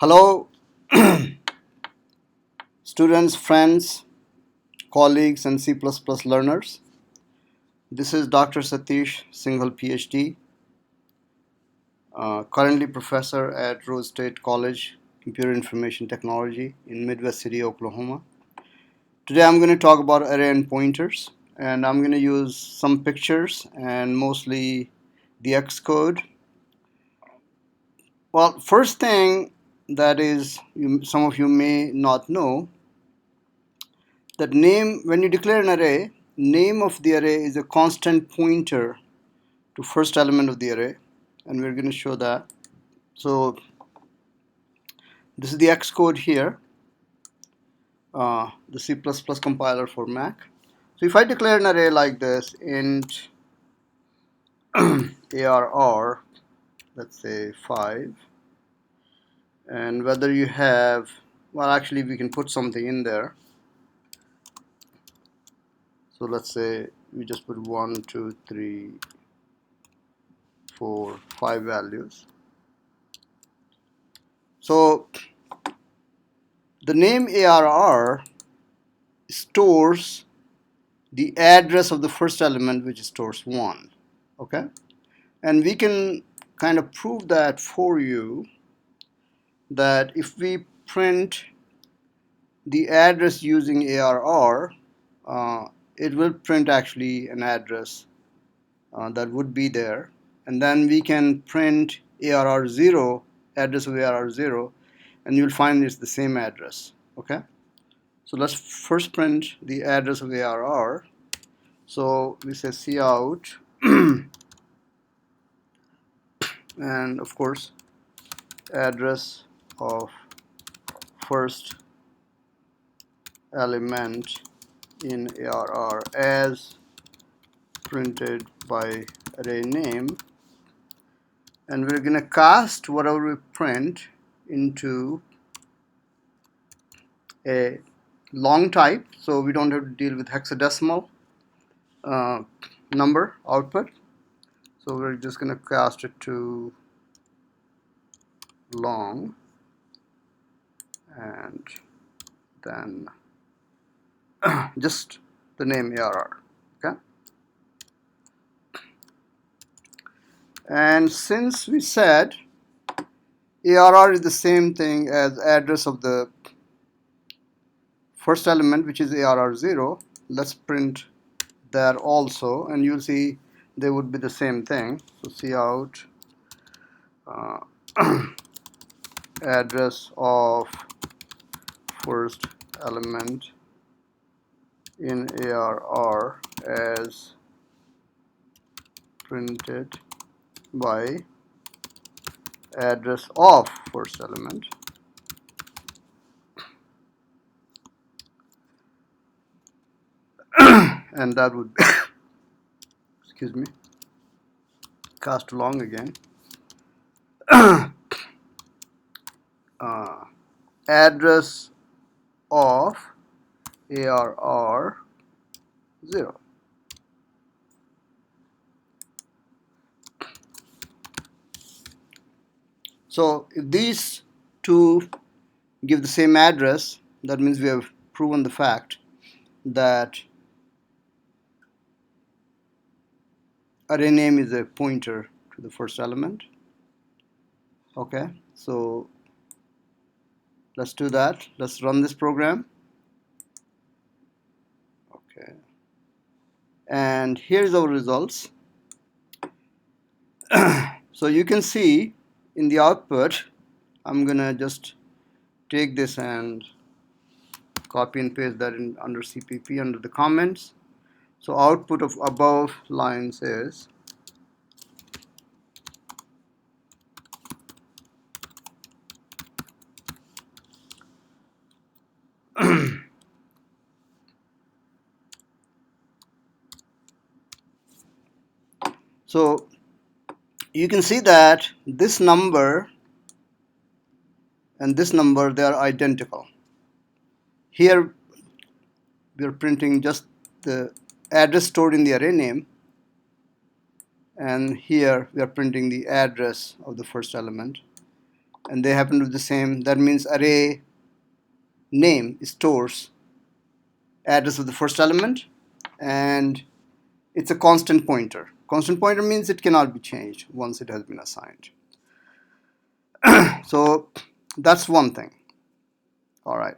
Hello, students, friends, colleagues, and C++ learners. This is Dr. Satish Singhal, PhD, currently professor at Rose State College, Computer Information Technology in Midwest City, Oklahoma. Today I'm going to talk about array and pointers, and I'm going to use some pictures and mostly the Xcode. Well, first thing that is, some of you may not know, that when you declare an array, name of the array is a constant pointer to first element of the array, and we're going to show that. So this is the Xcode here, the C++ compiler for Mac. So if I declare an array like this, int arr, let's say 5, and whether you have, well, actually we can put something in there. So let's say we just put 1, 2, 3, 4, 5 values. So the name arr stores the address of the first element, which stores 1. Okay, and we can kind of prove that for you, that if we print the address using arr, it will print actually an address that would be there, and then we can print arr0, address of arr0, and you'll find it's the same address. Okay, so let's first print the address of arr. So we say cout and of course address of first element in arr as printed by array name, and we're going to cast whatever we print into a long type, so we don't have to deal with hexadecimal number output. So we're just going to cast it to long, and then just the name arr. Okay, and since we said arr is the same thing as address of the first element, which is arr0, let's print that also, and you'll see they would be the same thing. So cout address of first element in arr as printed by address of first element, and that would be excuse me, cast to long again, address of arr0. So if these two give the same address, that means we have proven the fact that array name is a pointer to the first element. Okay, so let's do that. Let's run this program. Okay, and here's our results. So you can see in the output, I'm gonna just take this and copy and paste that in under CPP under the comments. So output of above lines is so you can see that this number and this number, they are identical. Here we are printing just the address stored in the array name, and here we are printing the address of the first element. and they happen to be the same, that means array name stores address of the first element, and it's a constant pointer. Constant pointer means it cannot be changed once it has been assigned. So that's one thing. All right.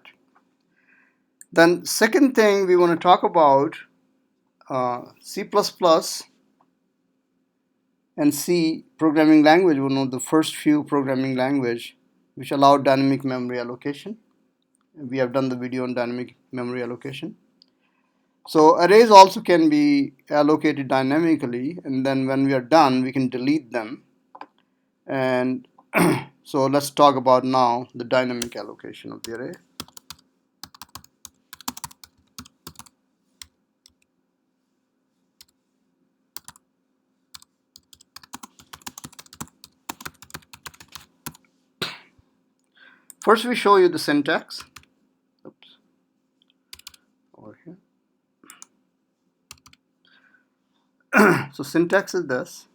Then second thing we want to talk about, C++ and C programming language were one of the first few programming language which allowed dynamic memory allocation. We have done the video on dynamic memory allocation. So arrays also can be allocated dynamically, and then when we are done we can delete them. And so let's talk about now the dynamic allocation of the array. First we show you the syntax. Oops. Over here. So syntax is this.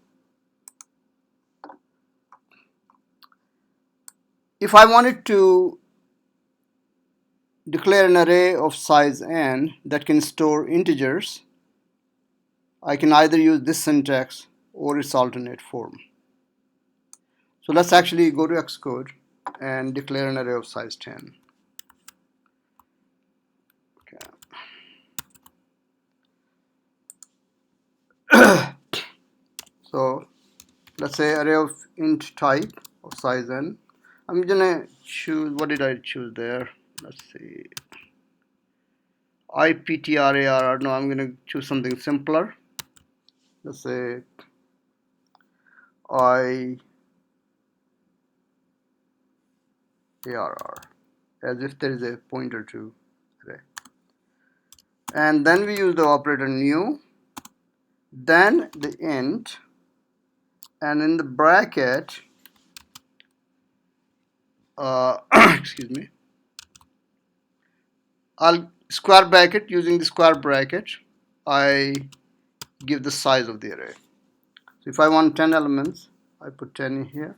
If I wanted to declare an array of size n that can store integers, I can either use this syntax or its alternate form. So let's actually go to Xcode and declare an array of size 10. Okay. So let's say array of int type of size n. I'm gonna choose, what did I choose there? Let's see. IPTRARR. No, I'm gonna choose something simpler. Let's say IARR, as if there is a pointer to array. And then we use the operator new, then the int, and in the bracket, excuse me, I'll square bracket. Using the square bracket, I give the size of the array. So if I want 10 elements, I put 10 in here.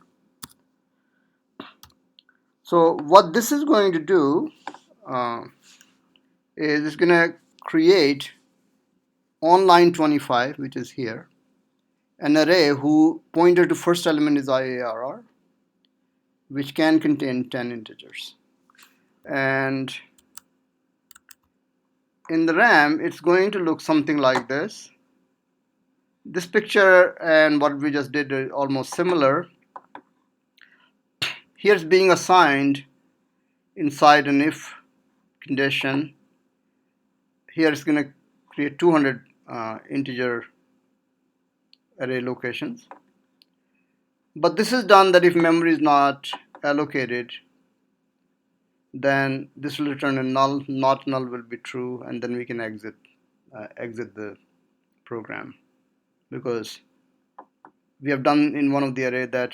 So what this is going to do is it's going to create on line 25, which is here, an array who pointer to first element is IARR, which can contain 10 integers. And in the RAM, it's going to look something like this. This picture and what we just did are almost similar. Here's being assigned inside an if condition. Here it's going to create 200 integer array locations. But this is done that if memory is not allocated, then this will return a null, not null will be true, and then we can exit the program, because we have done in one of the array that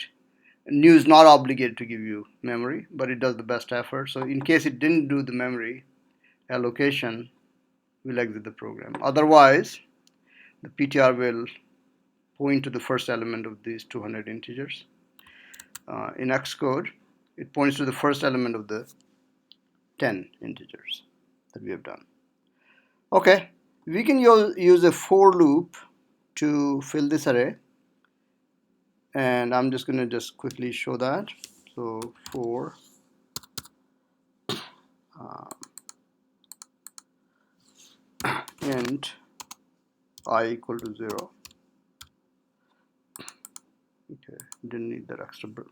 new is not obligated to give you memory, but it does the best effort. So in case it didn't do the memory allocation, we'll exit the program. Otherwise, the PTR will point to the first element of these 200 integers. In Xcode, it points to the first element of the 10 integers that we have done. Okay, we can use a for loop to fill this array, and I'm just going to just quickly show that. So for int I equal to 0. Okay, didn't need that extra bit.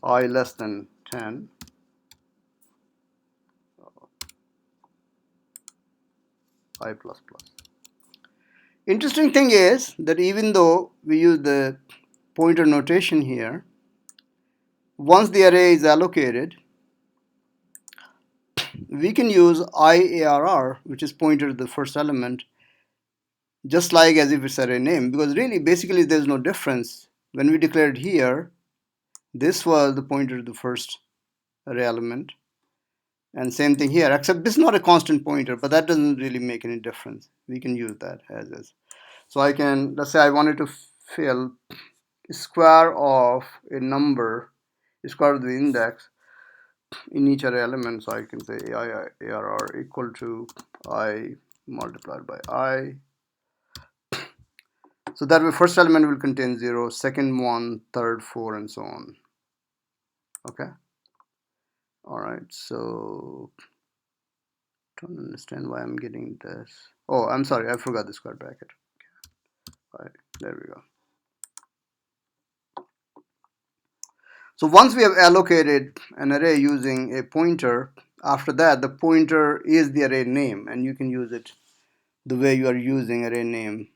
I less than 10. I plus plus. Interesting thing is that even though we use the pointer notation here, once the array is allocated, we can use IARR, which is pointer to the first element, just like as if it's array name, because really basically there's no difference. When we declared here, this was the pointer to the first array element, and same thing here, except this is not a constant pointer, but that doesn't really make any difference. We can use that as is. So I can, let's say I wanted to fill square of a number, square of the index in each array element. So I can say ARR equal to I multiplied by I. So that way first element will contain 0, second 1, third 4, and so on. Okay. All right. So don't understand why I'm getting this. Oh, I'm sorry. I forgot the square bracket. All right. There we go. So once we have allocated an array using a pointer, after that the pointer is the array name, and you can use it the way you are using array name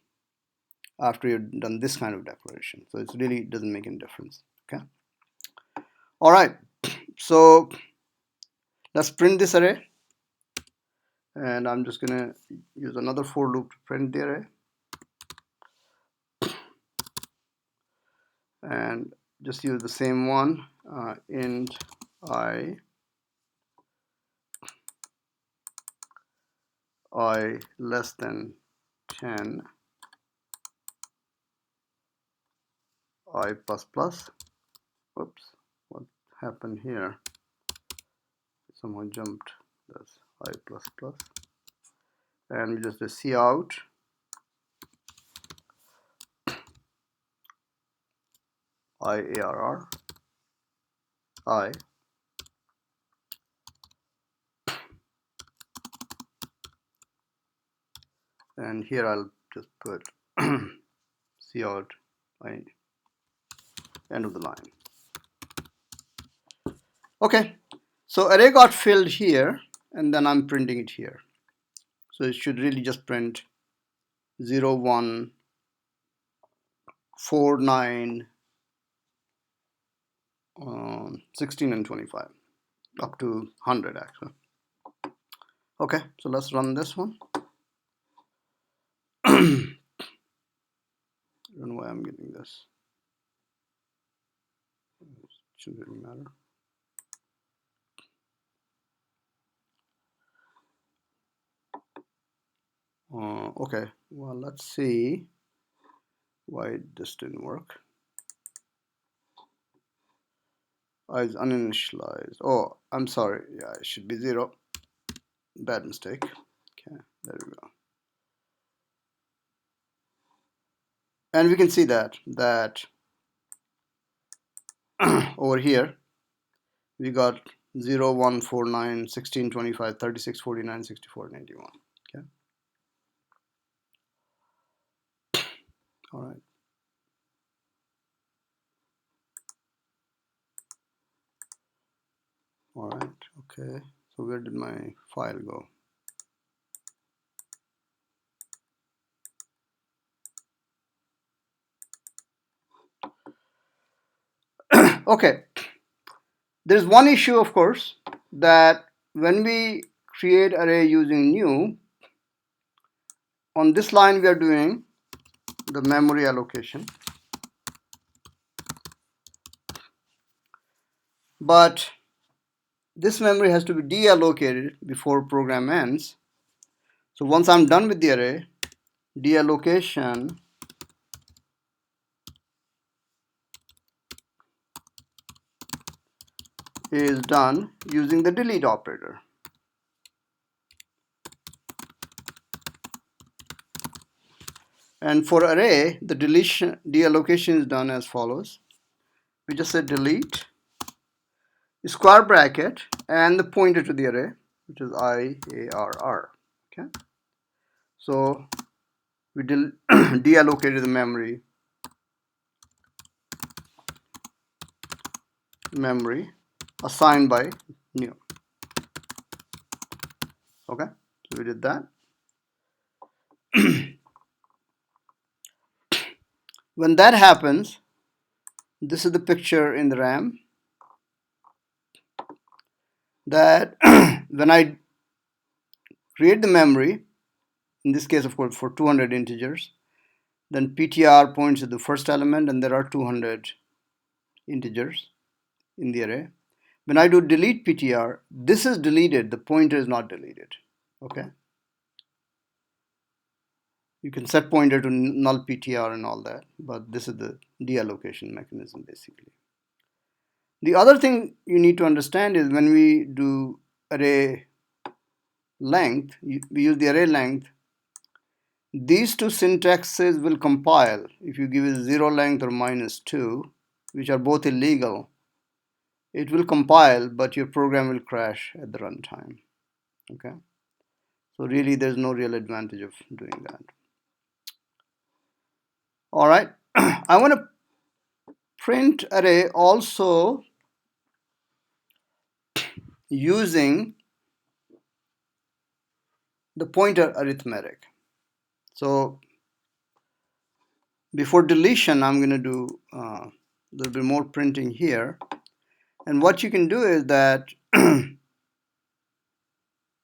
after you've done this kind of declaration. So it really doesn't make any difference. Okay. All right. So let's print this array, and I'm just gonna use another for loop to print the array, and just use the same one, int I less than 10 I plus plus. Oops, what happened here? Someone jumped this I plus plus, and we just see out IARR I, and here I'll just put see out I end of the line. Okay, so array got filled here, and then I'm printing it here. So it should really just print 0, 1, 4, 9, 16, and 25, up to 100 actually. Okay, so let's run this one. I don't know why I'm getting this. It shouldn't really matter. Okay, well, let's see why this didn't work. Is uninitialized. Oh, I'm sorry. Yeah, it should be 0. Bad mistake. Okay, there we go. And we can see that over here we got 0, 1, 4, 9, 16, 25, 36, 49, 64, and 81. Okay. All right. All right. Okay. So where did my file go? Okay. There's one issue, of course, that when we create array using new, on this line we are doing the memory allocation, but this memory has to be deallocated before program ends. So once I'm done with the array, deallocation is done using the delete operator. And for array, the deallocation is done as follows. We just say delete square bracket and the pointer to the array, which is IARR. Okay. So we deallocated the memory assigned by new. Okay, so we did that. When that happens, this is the picture in the RAM that when I create the memory, in this case, of course, for 200 integers, then PTR points to the first element, and there are 200 integers in the array. When I do delete PTR, this is deleted, the pointer is not deleted. Okay. You can set pointer to null PTR and all that, but this is the deallocation mechanism basically. The other thing you need to understand is when we do array length, we use the array length, these two syntaxes will compile. If you give it 0 length or -2, which are both illegal, it will compile, but your program will crash at the runtime. Okay, so really there's no real advantage of doing that. All right, I want to print array also using the pointer arithmetic. So before deletion, I'm going to do a little bit more printing here. And what you can do is that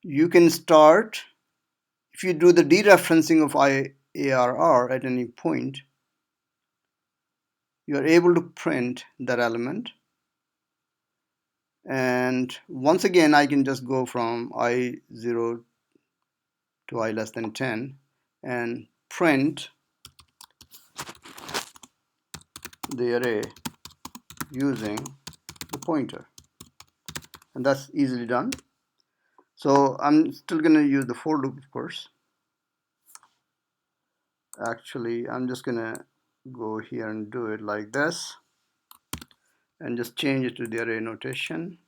you can start, if you do the dereferencing of IARR at any point, you are able to print that element. And once again, I can just go from I0 to I less than 10 and print the array using the pointer. And that's easily done. So I'm still going to use the for loop, of course. Actually, I'm just going to go here and do it like this and just change it to the array notation.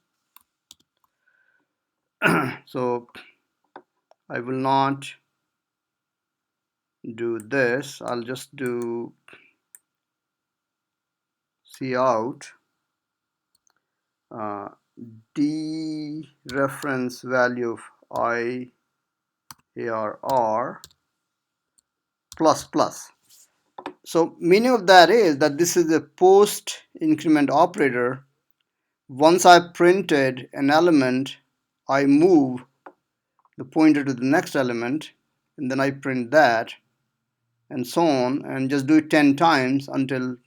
So I will not do this. I'll just do cout dereference value of IARR plus plus. So meaning of that is that this is a post increment operator. Once I printed an element, I move the pointer to the next element, and then I print that, and so on, and just do it 10 times until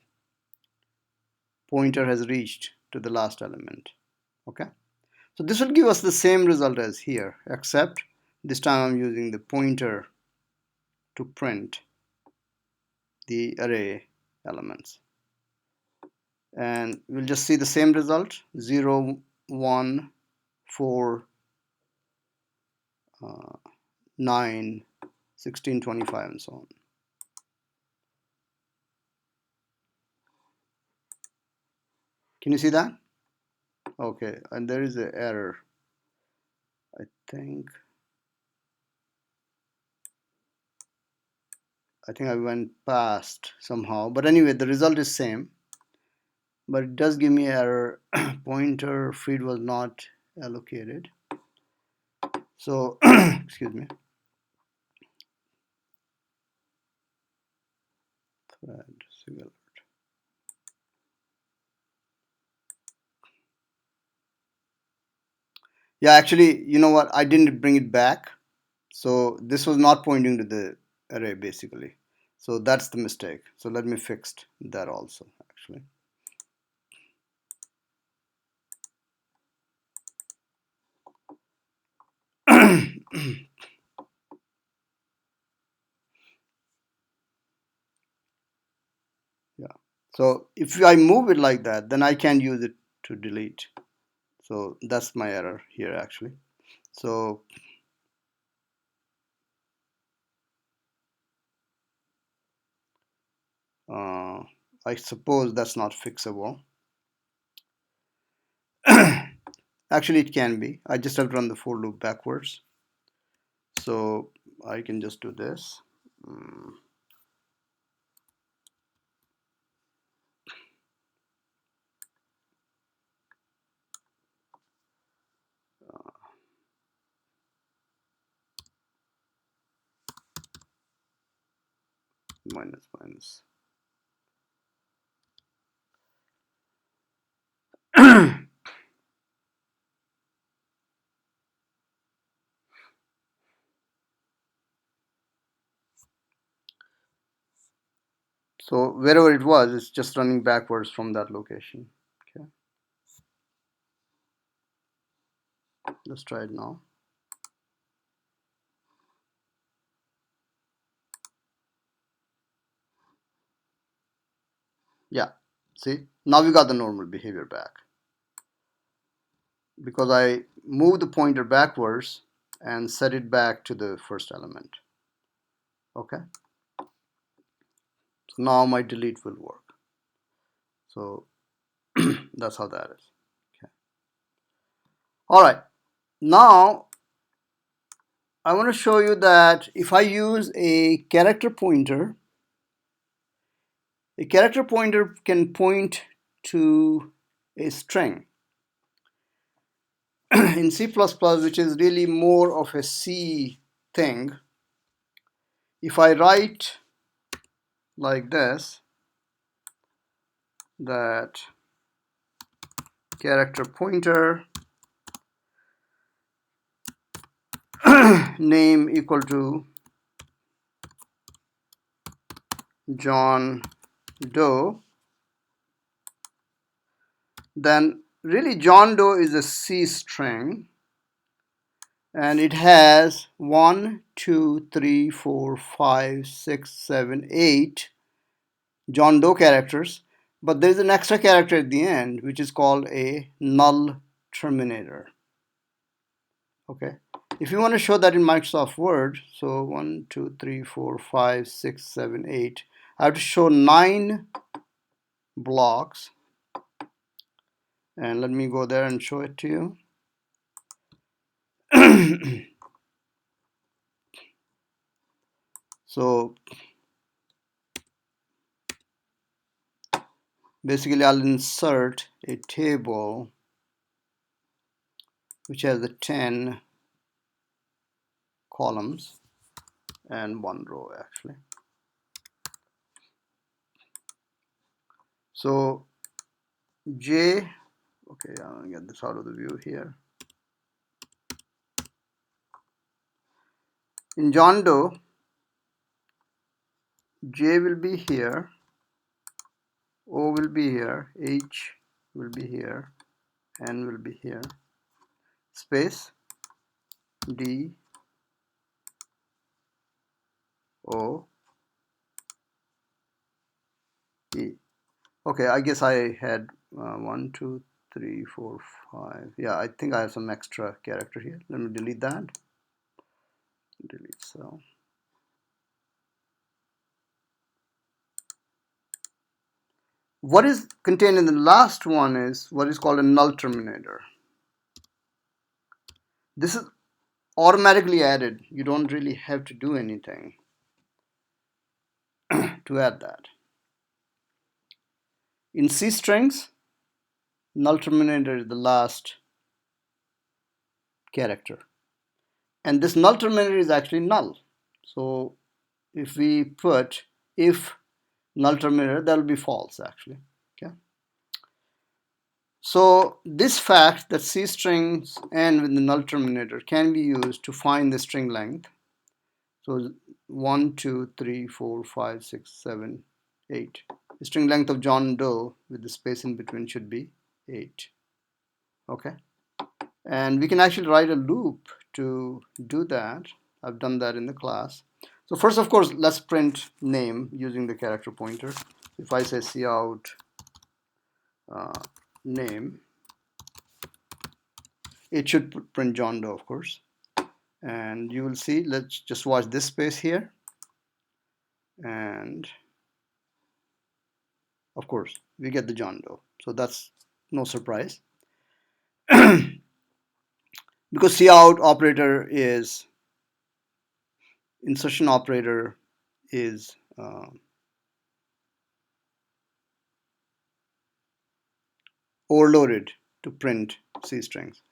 pointer has reached to the last element. Okay, so this will give us the same result as here, except this time I'm using the pointer to print the array elements. And we'll just see the same result, 0, 1, 4, 9, 16, 25, and so on. Can you see that? Okay, and there is an error. I think I went past somehow, but anyway, the result is same, but it does give me error. Pointer feed was not allocated. So excuse me. Thread single. Yeah, actually, you know what? I didn't bring it back. So this was not pointing to the array basically. So that's the mistake. So let me fix that also actually. Yeah. So if I move it like that, then I can't use it to delete. So that's my error here actually. So I suppose that's not fixable. Actually, it can be. I just have to run the for loop backwards. So I can just do this. Minus minus. So wherever it was, it's just running backwards from that location. Okay. Let's try it now. Yeah, see, now we got the normal behavior back because I moved the pointer backwards and set it back to the first element. Okay, so now my delete will work. So that's how that is. Okay. All right, now I want to show you that if I use a character pointer can point to a string. In C++, which is really more of a C thing, if I write like this, that character pointer name equal to John Doe, then really John Doe is a C string, and it has 1, 2, 3, 4, 5, 6, 7, 8 John Doe characters, but there is an extra character at the end which is called a Null Terminator. Okay, if you want to show that in Microsoft Word, so 1, 2, 3, 4, 5, 6, 7, 8, I have to show 9 blocks, and let me go there and show it to you. So basically I'll insert a table which has the 10 columns and 1 row actually. So J, okay, I'll get this out of the view here. In John Doe, J will be here, O will be here, H will be here, N will be here, space, D, O, E. Okay, I guess I had 1, 2, 3, 4, 5. Yeah, I think I have some extra character here. Let me delete that. Delete cell. What is contained in the last one is what is called a null terminator. This is automatically added. You don't really have to do anything to add that. In C strings, null terminator is the last character. And this null terminator is actually null. So if we put if null terminator, that will be false actually. Okay. So this fact that C strings end with the null terminator can be used to find the string length. So 1, 2, 3, 4, 5, 6, 7, 8. The string length of John Doe with the space in between should be 8. Okay. And we can actually write a loop to do that. I've done that in the class. So first, of course, let's print name using the character pointer. If I say cout name, it should print John Doe, of course. And you will see, let's just watch this space here. And of course, we get the John Doe. So that's no surprise. Because cout operator is, insertion operator is overloaded to print C strings.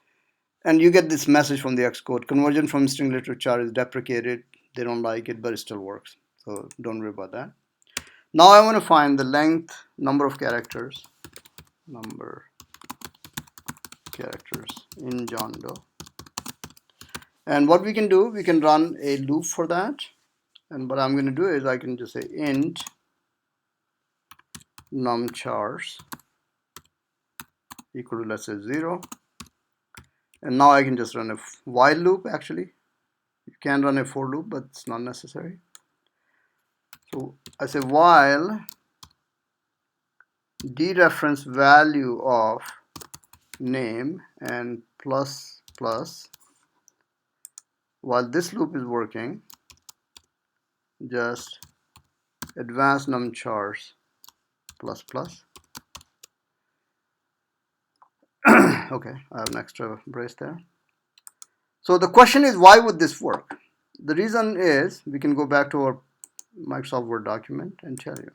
And you get this message from the Xcode, conversion from stringlet to char is deprecated. They don't like it, but it still works. So don't worry about that. Now I want to find the length, number of characters in John Doe. And what we can do, we can run a loop for that. And what I'm going to do is I can just say int numchars equal to, let's say, 0. And now I can just run a while loop actually. You can run a for loop, but it's not necessary. So I say while dereference value of name and plus plus. While this loop is working, just advanced num chars plus plus. Okay, I have an extra brace there. So the question is, why would this work? The reason is, we can go back to our Microsoft Word document and tell you.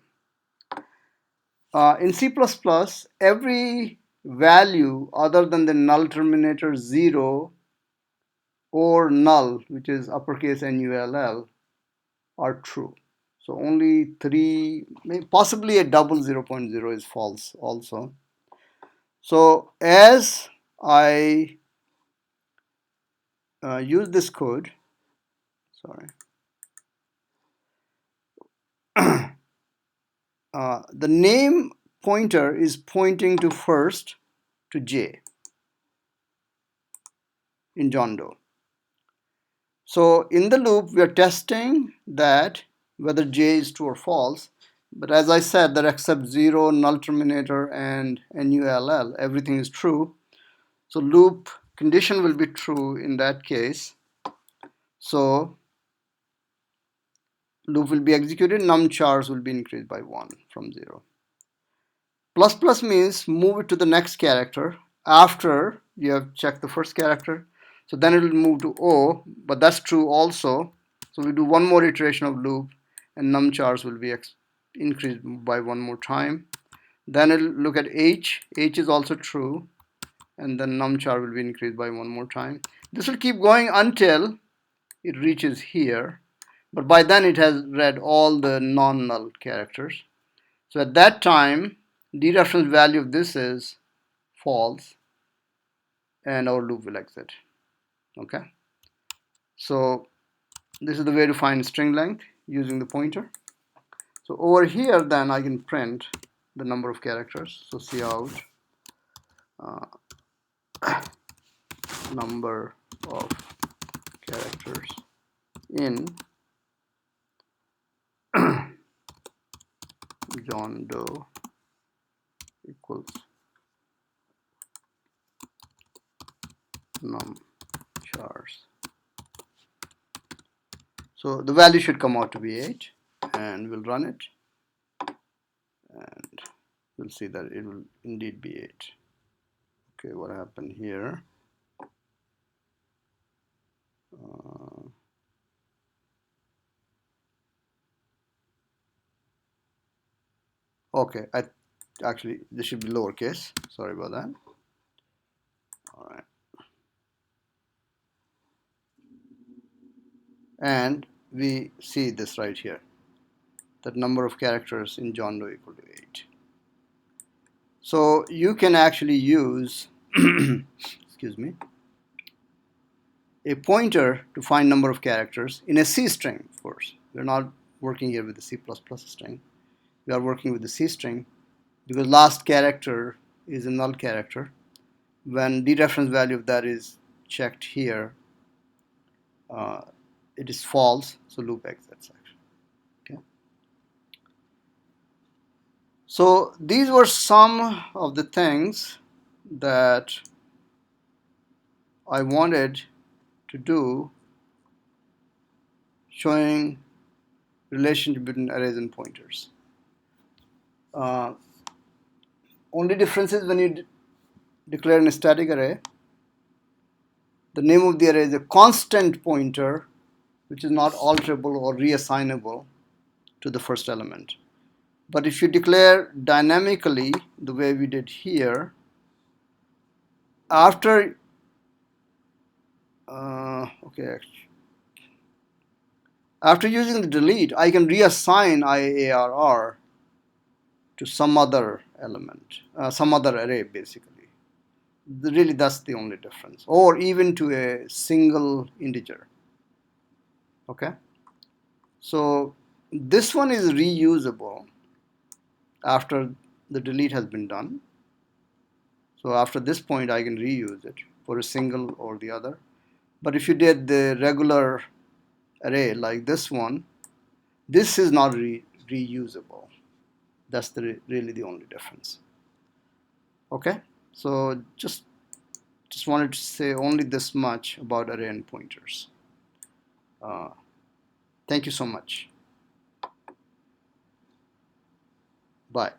In C++, every value other than the null terminator 0 or null, which is uppercase NULL, are true. So only 3, possibly a double 0.0 is false also. So as I use this code, sorry, the name pointer is pointing to first to J in John Doe. So in the loop, we are testing that whether J is true or false. But as I said, that except 0, null terminator, and NULL, everything is true. So loop condition will be true in that case. So loop will be executed, num chars will be increased by 1 from 0. Plus plus means move it to the next character after you have checked the first character. So then it will move to O, but that's true also. So we do one more iteration of loop and num chars will be increased by one more time. Then it'll look at H. H is also true, and then num char will be increased by one more time. This will keep going until it reaches here, but by then it has read all the non-null characters. So at that time, dereference value of this is false, and our loop will exit. Okay, so this is the way to find string length using the pointer. So over here, then I can print the number of characters. So cout number of characters in John Doe equals num chars. So the value should come out to be 8, and we'll run it, and we'll see that it will indeed be 8. Okay, what happened here? Okay, actually this should be lowercase. Sorry about that. All right, and we see this right here. That number of characters in John Doe equal to 8. So you can actually use, excuse me, a pointer to find number of characters in a C string, of course. We're not working here with the C++ string. We are working with the C string because last character is a null character. When dereference value of that is checked here, it is false, so loop exits actually. Okay. So these were some of the things that I wanted to do showing relationship between arrays and pointers. Only difference is when you declare a static array, the name of the array is a constant pointer, which is not alterable or reassignable to the first element. But if you declare dynamically, the way we did here, after after using the delete, I can reassign IARR to some other element, some other array basically. Really, that's the only difference, or even to a single integer. Okay, so this one is reusable after the delete has been done. So after this point, I can reuse it for a single or the other. But if you did the regular array like this one, this is not reusable That's really the only difference. Okay, so just wanted to say only this much about array and pointers. Thank you so much. Bye.